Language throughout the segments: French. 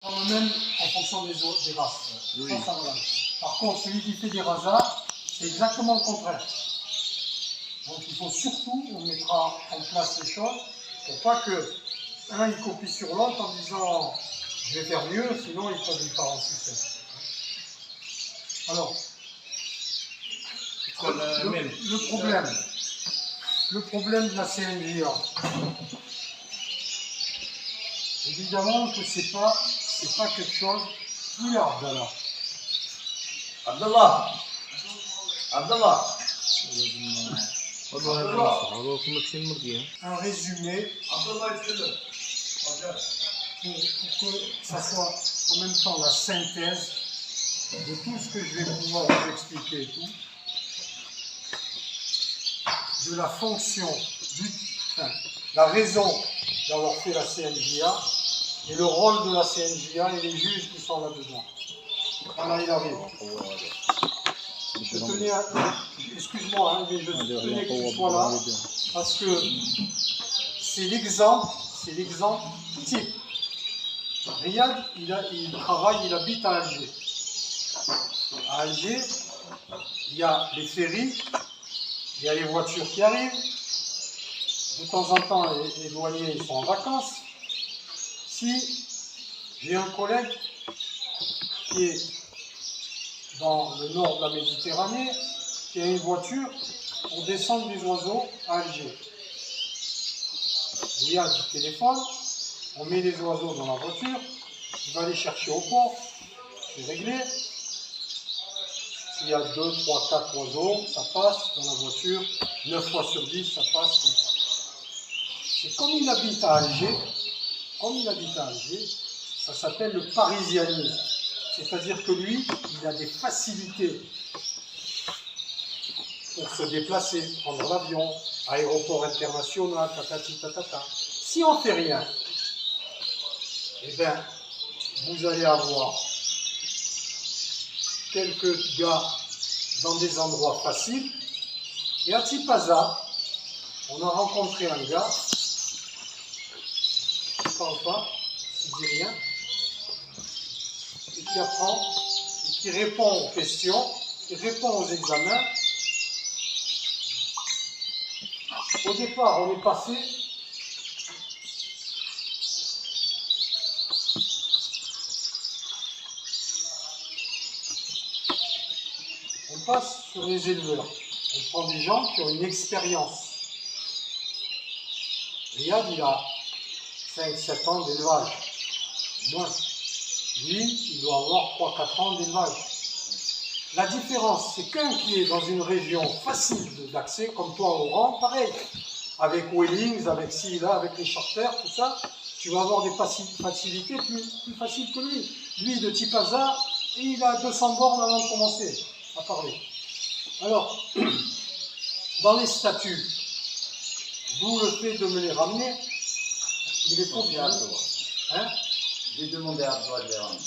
Même en fonction des races. Oui. Ça va. Par contre, celui qui fait des rasas, c'est exactement le contraire. Donc il faut surtout, on mettra en place les choses pour pas que un il copie sur l'autre en disant je vais faire mieux, sinon il peut lui part en succès. Alors, le problème de la CNJA, évidemment que c'est pas quelque chose. Oui, Abdallah. Abdallah. Un résumé pour que ça soit en même temps la synthèse de tout ce que je vais pouvoir vous expliquer et tout, de la fonction, la raison d'avoir fait la CNJA et le rôle de la CNJA et les juges qui sont là-dedans. Voilà, il arrive. Je tenais à... Excuse-moi, mais je tenais que tu sois là, parce que c'est l'exemple type. Riyad, il travaille, il habite à Alger. À Alger, il y a les ferries, il y a les voitures qui arrivent. De temps en temps, les douaniers ils sont en vacances. Si j'ai un collègue qui est dans le nord de la Méditerranée, qui a une voiture pour descendre des oiseaux à Alger. Il y a du téléphone, on met les oiseaux dans la voiture, il va les chercher au port, c'est réglé. S'il y a 2, 3, 4 oiseaux, ça passe dans la voiture, 9 fois sur 10, ça passe comme ça. Et comme il habite à Alger, ça s'appelle le parisianisme. C'est-à-dire que lui, il a des facilités pour se déplacer, prendre l'avion, aéroport international, tatati tatata. Si on ne fait rien, eh bien, vous allez avoir quelques gars dans des endroits faciles. Et à Tipaza, on a rencontré un gars qui ne parle pas, qui ne dit rien, et qui apprend, et qui répond aux questions, qui répond aux examens. Au départ, on est passé sur les éleveurs. On prend des gens qui ont une expérience. Riyad, il a 5-7 ans d'élevage. Moins. Lui, il doit avoir 3-4 ans d'élevage. La différence, c'est qu'un qui est dans une région facile d'accès, comme toi, Oran, pareil. Avec Wellings, avec ci, là, avec les charters, tout ça, tu vas avoir des facilités plus faciles que lui. Lui, de Tipaza, il a 200 bornes avant de commencer à parler. Alors, dans les statuts, d'où le fait de me les ramener, il est faux bien. Hein? J'ai demandé à Abdallah de les ramener.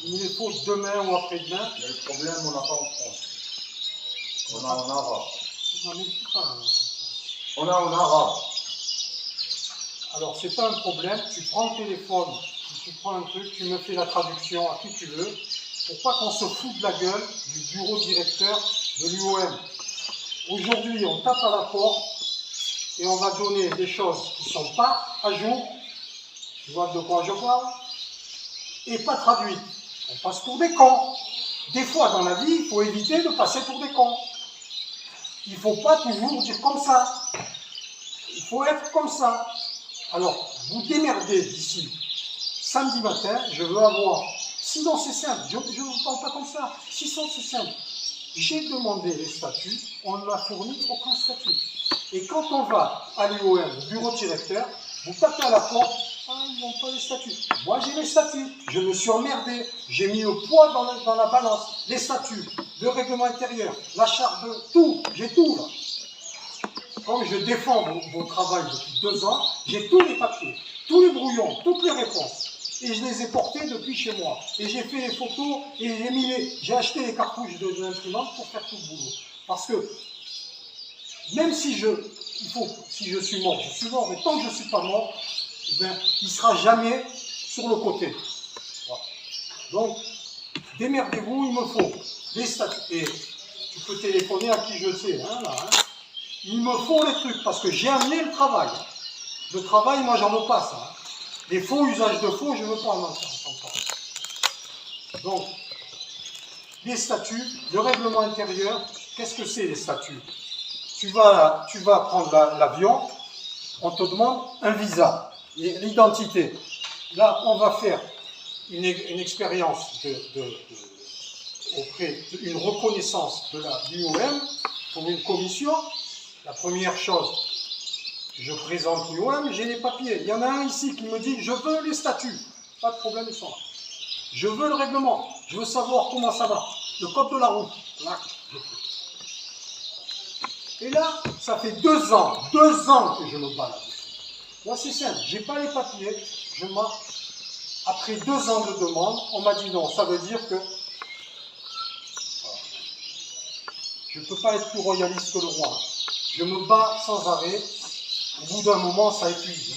Il me les faut demain ou après-demain. Mais le problème, on n'a pas en France. On a en arabe. J'en ai pas. On a en arabe. Alors, c'est pas un problème. Tu prends le téléphone, tu prends un truc, tu me fais la traduction à qui tu veux, pour pas qu'on se foute de la gueule du bureau directeur de l'UOM. Aujourd'hui, on tape à la porte et on va donner des choses qui ne sont pas à jour. Tu vois de quoi je parle? Et pas traduites. On passe pour des cons. Des fois, dans la vie, il faut éviter de passer pour des cons. Il ne faut pas toujours dire comme ça. Il faut être comme ça. Alors, vous démerdez d'ici. Samedi matin, je veux avoir... Sinon, c'est simple. Je ne vous parle pas comme ça. Sinon, c'est simple. J'ai demandé les statuts. On ne m'a fourni aucun statut. Et quand on va à l'UOM, au bureau directeur, vous tapez à la porte. Ah, ils n'ont pas les statuts. Moi, j'ai les statuts. Je me suis emmerdé. J'ai mis le poids dans la balance. Les statuts, le règlement intérieur, la charte de... Tout. J'ai tout, là. Comme je défends vos travail depuis 2 ans, j'ai tous les papiers, tous les brouillons, toutes les réponses. Et je les ai portés depuis chez moi. Et j'ai fait les photos et j'ai acheté les cartouches de l'imprimante pour faire tout le boulot. Parce que, même si je suis mort, je suis mort, mais tant que je ne suis pas mort, eh ben, il ne sera jamais sur le côté. Voilà. Donc, démerdez-vous, il me faut les statuts. Et tu peux téléphoner à qui je sais, hein, là, hein. Il me faut les trucs, parce que j'ai amené le travail. Le travail, moi, j'en veux pas, ça. Hein. Les faux, usages de faux, je ne veux pas en entendre. Donc, les statuts, le règlement intérieur, qu'est-ce que c'est les statuts? Tu vas prendre l'avion, on te demande un visa, l'identité. Là, on va faire une expérience auprès d'une reconnaissance de l'IOM pour une commission. La première chose, je présente l'IOM, j'ai les papiers. Il y en a un ici qui me dit, je veux les statuts. Pas de problème, ils sont là. Je veux le règlement, je veux savoir comment ça va. Le code de la route. Là, je peux. Et là, ça fait 2 ans que je me bats là-dessus. Moi, c'est simple, j'ai pas les papiers, après 2 ans de demande, on m'a dit non, ça veut dire que je ne peux pas être plus royaliste que le roi. Je me bats sans arrêt, au bout d'un moment, ça épuise.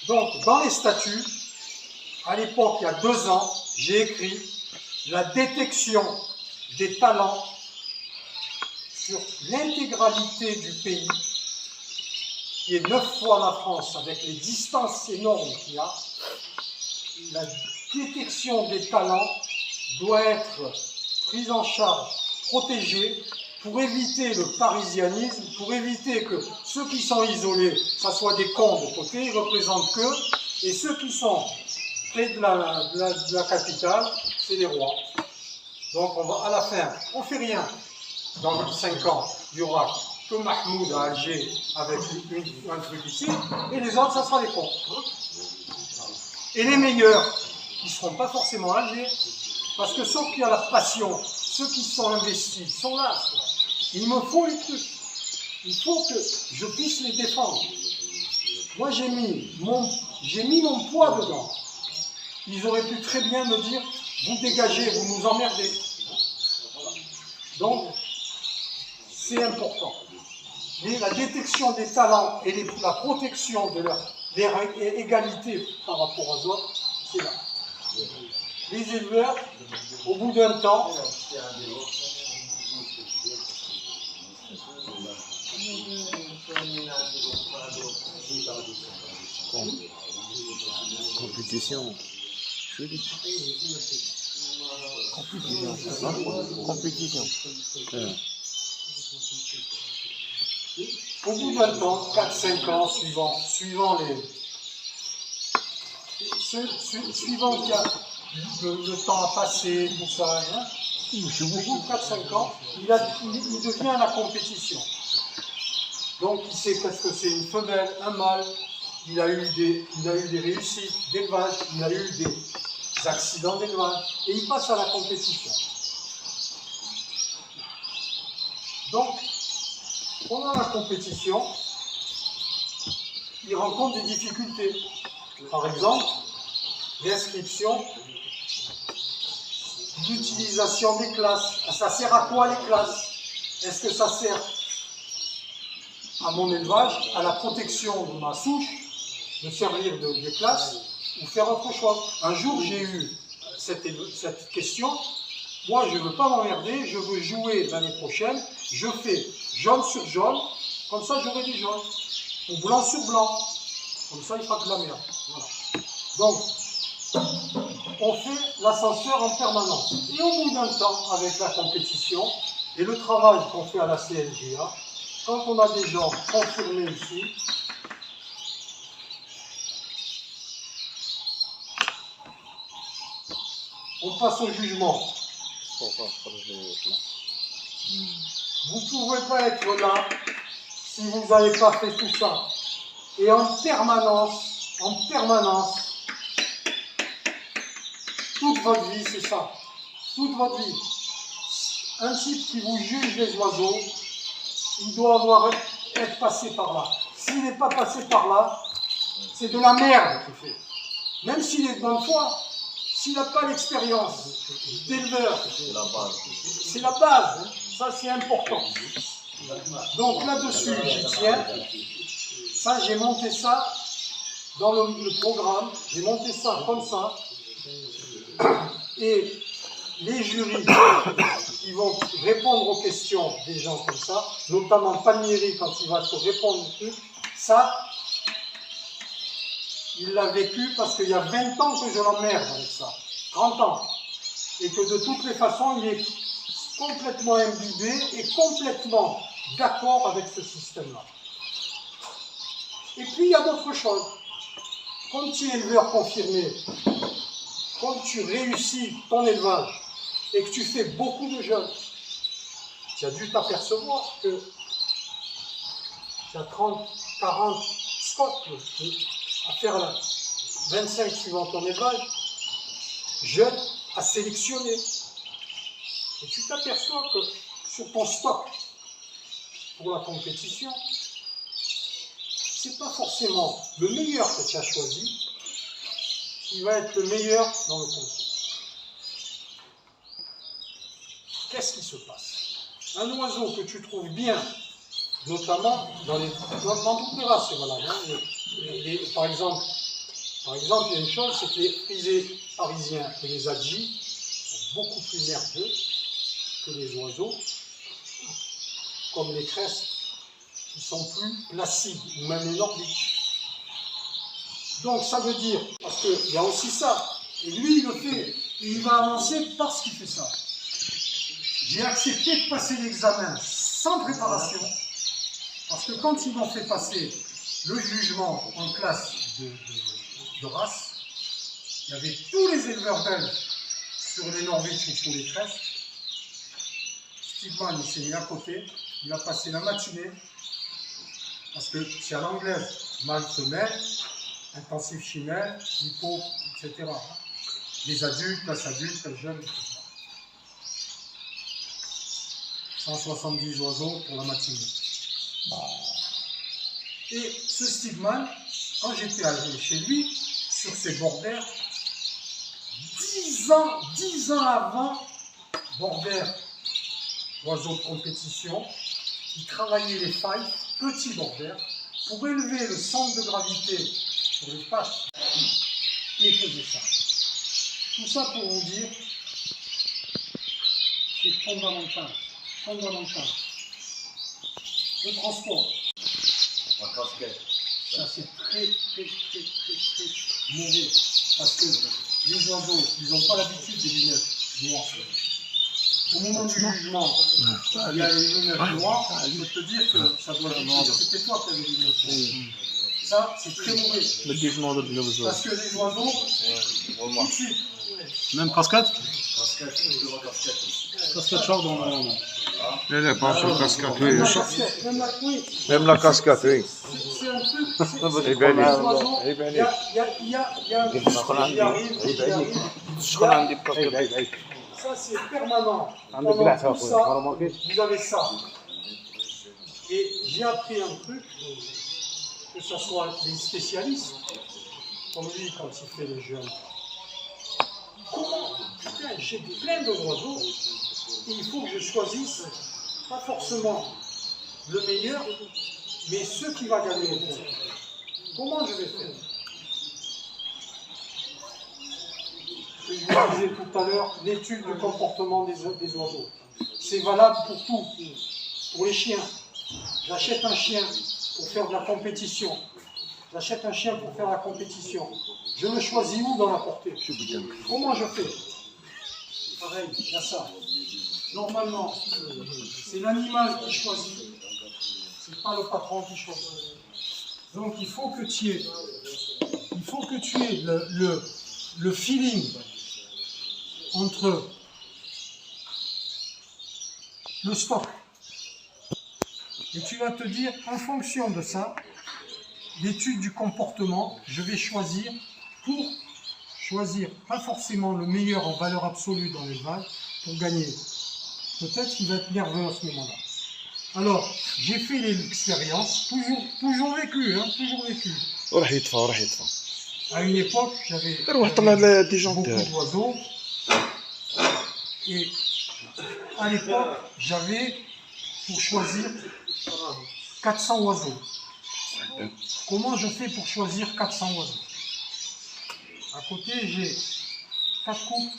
Donc, dans les statuts, à l'époque, il y a 2 ans, j'ai écrit la détection des talents sur l'intégralité du pays, qui est 9 fois la France, avec les distances énormes qu'il y a. La détection des talents doit être prise en charge, protégée, pour éviter le parisianisme, pour éviter que ceux qui sont isolés, ça soit des cons de côté, ils ne représentent qu'eux, et ceux qui sont près de la capitale, c'est les rois. Donc on va à la fin, on ne fait rien. Dans 5 ans, il y aura que Mahmoud à Alger avec un truc ici, et les autres, ça sera les cons. Et les meilleurs, ils ne seront pas forcément à Alger, parce que ceux qui ont la passion, ceux qui sont investis, sont là. Il me faut les trucs. Il faut que je puisse les défendre. Moi, j'ai mis mon poids dedans. Ils auraient pu très bien me dire, vous dégagez, vous nous emmerdez. Donc, c'est important. Mais la détection des talents et la protection de leur égalité par rapport aux autres, c'est là. Les éleveurs, au bout d'un temps, compétition. Compétition. Au bout d'un temps, 4-5 ans, suivant qu'il y a le temps à passer, tout ça, hein, au bout de 4-5 ans, il devient la compétition. Donc il sait qu'est-ce que c'est une femelle, un mâle, il a eu des réussites d'élevage, il a eu des accidents d'élevage, et il passe à la compétition. Donc, pendant la compétition, il rencontre des difficultés. Par exemple, l'inscription, l'utilisation des classes. Ça sert à quoi les classes? Est-ce que ça sert à mon élevage, à la protection de ma souche, de servir des classes, ou faire autre chose? Un jour, j'ai eu cette question. Moi, je ne veux pas m'emmerder, je veux jouer l'année prochaine. Je fais jaune sur jaune, comme ça j'aurai des jaunes. Ou blanc sur blanc, comme ça il fera de la merde. Voilà. Donc, on fait l'ascenseur en permanence. Et au bout d'un temps, avec la compétition et le travail qu'on fait à la CNGA, quand on a des gens confirmés ici, on passe au jugement. Vous ne pouvez pas être là si vous n'avez pas fait tout ça. Et en permanence, toute votre vie, c'est ça. Toute votre vie. Un type qui vous juge les oiseaux, il doit être passé par là. S'il n'est pas passé par là, c'est de la merde qu'il fait. Même s'il est de bonne foi, s'il n'a pas l'expérience d'éleveur, c'est la base. Hein. Ça, c'est important. Donc là-dessus, j'y tiens. Ça, j'ai monté ça dans le programme, j'ai monté ça comme ça, et les jurys qui vont répondre aux questions des gens comme ça, notamment Palmieri quand il va te répondre au truc, ça, il l'a vécu parce qu'il y a 20 ans que je l'emmerde avec ça, 30 ans, et que de toutes les façons, il est complètement imbibé et complètement d'accord avec ce système-là. Et puis il y a d'autres choses. Comme tu es éleveur confirmé, comme tu réussis ton élevage et que tu fais beaucoup de jeunes, tu as dû t'apercevoir que tu as 30, 40 spots à faire là, 25 suivant ton élevage, jeunes à sélectionner. Et tu t'aperçois que sur ton stock pour la compétition, c'est pas forcément le meilleur que tu as choisi qui va être le meilleur dans le concours. Qu'est-ce qui se passe? Un oiseau que tu trouves bien, notamment dans toutes les races, c'est valable. Hein, par exemple, il y a une chose, c'est que les frisés parisiens et les adjis sont beaucoup plus nerveux que les oiseaux, comme les crestes, qui sont plus placides, ou même les nordiques. Donc ça veut dire, parce qu'il y a aussi ça, et lui il le fait, et il va avancer parce qu'il fait ça. J'ai accepté de passer l'examen sans préparation, parce que quand ils m'ont fait passer le jugement en classe de race, il y avait tous les éleveurs belges sur les Norvégiens ou sur les crestes. Stigman, il s'est mis à côté, il a passé la matinée, parce que c'est à l'anglaise, mâle, femelle, intensif chimère, hypo, etc. Les adultes, classes adultes, les jeunes, etc. 170 oiseaux pour la matinée. Et ce Stigman, quand j'étais allé chez lui, sur ses bordères, 10 ans avant bordères, oiseaux de compétition, il travaillait les failles, petits bordères, pour élever le centre de gravité sur les pattes, et il faisait ça. Tout ça pour vous dire, c'est fondamental. Le transport. La casquette. Ça c'est très mauvais. Parce que les oiseaux, ils n'ont pas l'habitude des lunettes noires. Au moment du jugement, il y a les lunettes noires, je peux te dire que ça doit être. C'était toi qui avais les lunettes noires. Ça, c'est très mauvais. Parce que les oiseaux, tout de suite. Même casquette? Casquette, je vois casquette aussi. Casquette short dans le... Là, là, pas sur le casquette, oui. Oui. Même la casquette, oui. C'est un truc. Eh ben, Les oiseaux, il y a un truc qui arrive. Ça, c'est permanent. Pendant tout ça, vous avez ça. Et j'ai appris un truc, que ce soit les spécialistes, comme lui quand il fait les jeunes. Comment? Putain, j'ai plein de oiseaux, et il faut que je choisisse, pas forcément le meilleur, mais ceux qui va gagner le concours. Comment je vais faire? Je vous disais tout à l'heure, l'étude du comportement des oiseaux. C'est valable pour tout. Pour les chiens. J'achète un chien pour faire de la compétition. J'achète un chien pour faire la compétition. Je le choisis où dans la portée? Comment je fais? Pareil, il y a ça. Normalement, c'est l'animal qui choisit. C'est pas le patron qui choisit. Donc il faut que tu aies, le feeling entre le stock. Et tu vas te dire, en fonction de ça, l'étude du comportement, je vais choisir pour choisir pas forcément le meilleur en valeur absolue dans l'élevage pour gagner. Peut-être qu'il va être nerveux à ce moment-là. Alors, j'ai fait l'expérience, toujours vécu, hein, toujours vécu. À une époque, j'avais beaucoup d'oiseaux. Et à l'époque, j'avais pour choisir 400 oiseaux. comment je fais pour choisir 400 oiseaux? À côté, j'ai 4 coupes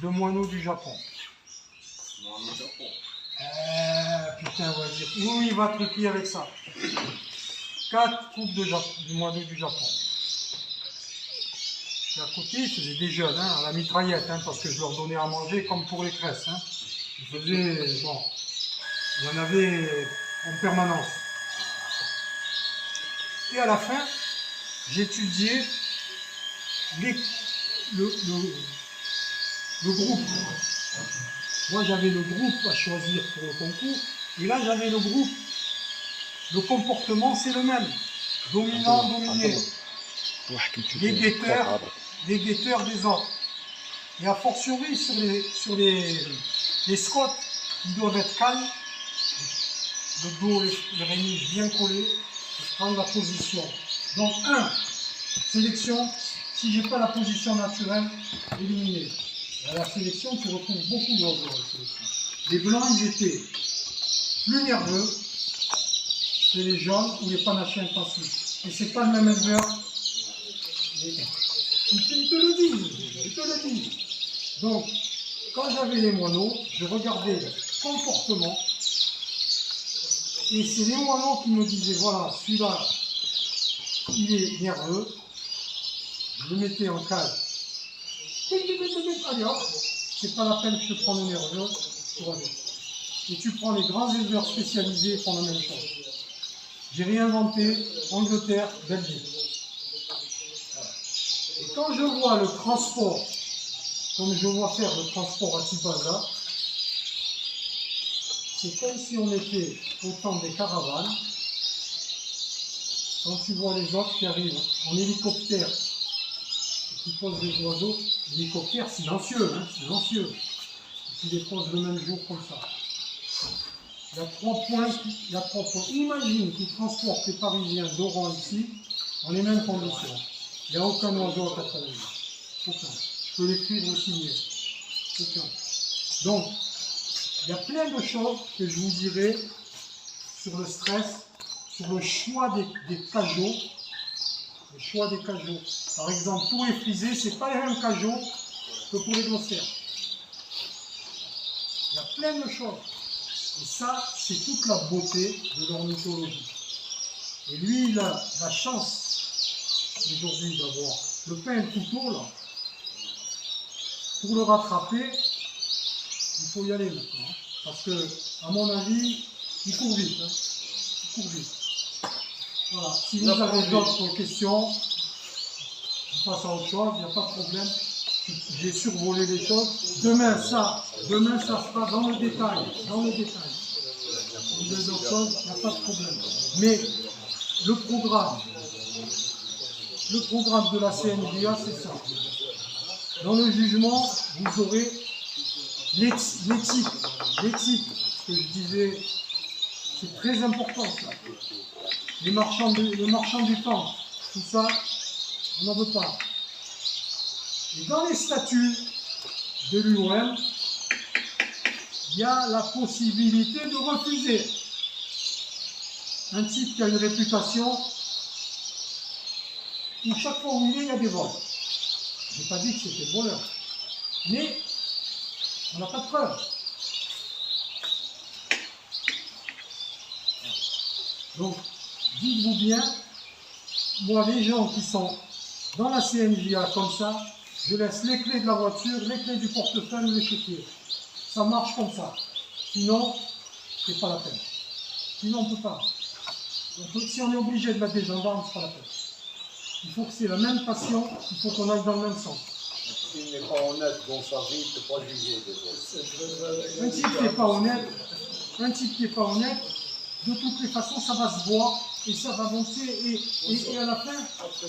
de moineaux du Japon. Putain, on va dire, où il va truquer avec ça? 4 coupes de moineaux du Japon. Et à côté, ils faisaient des jeunes, hein, à la mitraillette, hein, parce que je leur donnais à manger comme pour les cresses. Hein. Ils faisaient, bon, il y en avait en permanence. Et à la fin, j'étudiais le groupe. Moi, j'avais le groupe à choisir pour le concours, et là, j'avais le groupe. Le comportement, c'est le même. Dominant, dominé. Les guetteurs des autres. Et a fortiori, sur les scots, ils doivent être calmes, le dos, les rémiges bien collés, et prendre la position. Donc, sélection, si je n'ai pas la position naturelle, éliminé. Et à la sélection, tu retrouves beaucoup d'oiseaux à la sélection. Les blancs, ils étaient plus nerveux que les jaunes ou les panachés intensifs. Et c'est pas le même éleveur. Ils te le disent. Donc, quand j'avais les moineaux, je regardais le comportement. Et c'est les moineaux qui me disaient, voilà, celui-là, il est nerveux. Je le mettais en cage. Allez hop, c'est pas la peine que je prends le nerveux. Et tu prends les grands éleveurs spécialisés qui font la même chose. J'ai réinventé Angleterre, Belgique. Et quand je vois le transport, comme je vois faire le transport à Tibaza, c'est comme si on était au temps des caravanes. Quand tu vois les autres qui arrivent en hélicoptère, et qui posent des oiseaux, l'hélicoptère silencieux, hein, silencieux, et qui les posent le même jour comme ça. Il y a 3 points. Imagine qu'ils transportent les Parisiens d'Oran ici, dans les mêmes conditions. Il n'y a aucun oiseau à 80. Aucun. Je peux l'écrire ou signer. Aucun. Donc, il y a plein de choses que je vous dirai sur le stress, sur le choix des cajots. Le choix des cajots. Par exemple, pour les frisés, ce n'est pas les mêmes cajots que pour les glossaires. Il y a plein de choses. Et ça, c'est toute la beauté de l'ornithologie. Et lui, il a la chance aujourd'hui d'avoir le pain et le couteau là. Pour le rattraper, il faut y aller maintenant. Hein, parce que, à mon avis, il court vite. Hein, il court vite. Voilà. Si vous avez d'autres questions, on passe à autre chose, il n'y a pas de problème. J'ai survolé les choses. Demain, ça sera dans le détail. Dans le détail. Si vous avez d'autres choses, il n'y a pas de problème. Mais le programme de la CNJA, c'est ça. Dans le jugement, vous aurez l'éthique que je disais, c'est très important ça. Les marchands du temps, tout ça, on n'en veut pas. Et dans les statuts de l'UOM, il y a la possibilité de refuser. Un type qui a une réputation où chaque fois où il y a des vols. Je n'ai pas dit que c'était voleur, mais on n'a pas de preuve. Donc, dites-vous bien, moi, les gens qui sont dans la CNJA comme ça, je laisse les clés de la voiture, les clés du portefeuille, les chéquiers. Ça marche comme ça. Sinon, c'est pas la peine. Sinon, on ne peut pas. Si on est obligé de mettre des gendarmes, c'est pas la peine. Il faut que c'est la même passion, il faut qu'on aille dans le même sens. S'il n'est pas honnête dans sa vie, il ne peut pas juger des autres. Un type qui n'est pas honnête, de toutes les façons, ça va se voir et ça va monter et à la fin,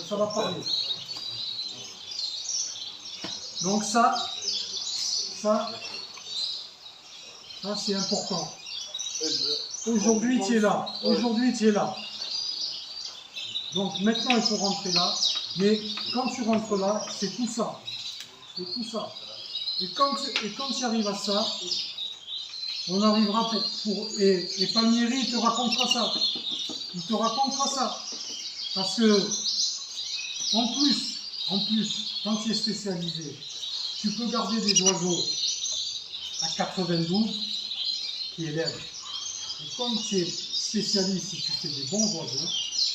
ça va parler. Donc ça c'est important. Aujourd'hui, tu es là. Donc maintenant, il faut rentrer là. Mais quand tu rentres là, c'est tout ça. C'est tout ça. Et quand tu arrives à ça, on arrivera et Palmieri, il te racontera ça. Il te racontera ça. Parce que, en plus, quand tu es spécialisé, tu peux garder des oiseaux à 92 qui élèvent. Et comme tu es spécialiste et tu fais des bons oiseaux,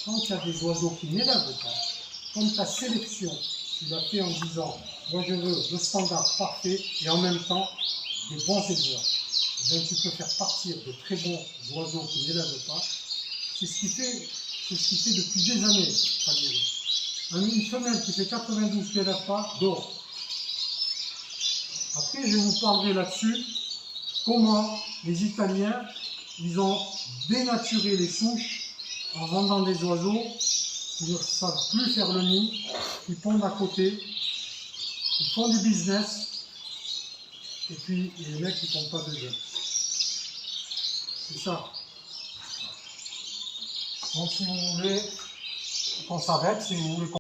quand tu as des oiseaux qui n'élèvent pas, comme ta sélection, tu l'as fait en disant, moi je veux le standard parfait et en même temps des bons éleveurs. Et bien, tu peux faire partir de très bons oiseaux qui n'élèvent pas. C'est ce qu'il fait depuis des années, Palmieri. Une femelle qui fait 92 qui n'élève pas, dort. Après, je vous parlerai là-dessus comment les Italiens, ils ont dénaturé les souches en vendant des oiseaux qui ne savent plus faire le nid, qui pondent à côté, ils font du business, et puis les mecs ils ne font pas de jeunes. C'est ça. Donc si vous voulez qu'on s'arrête, si vous voulez qu'on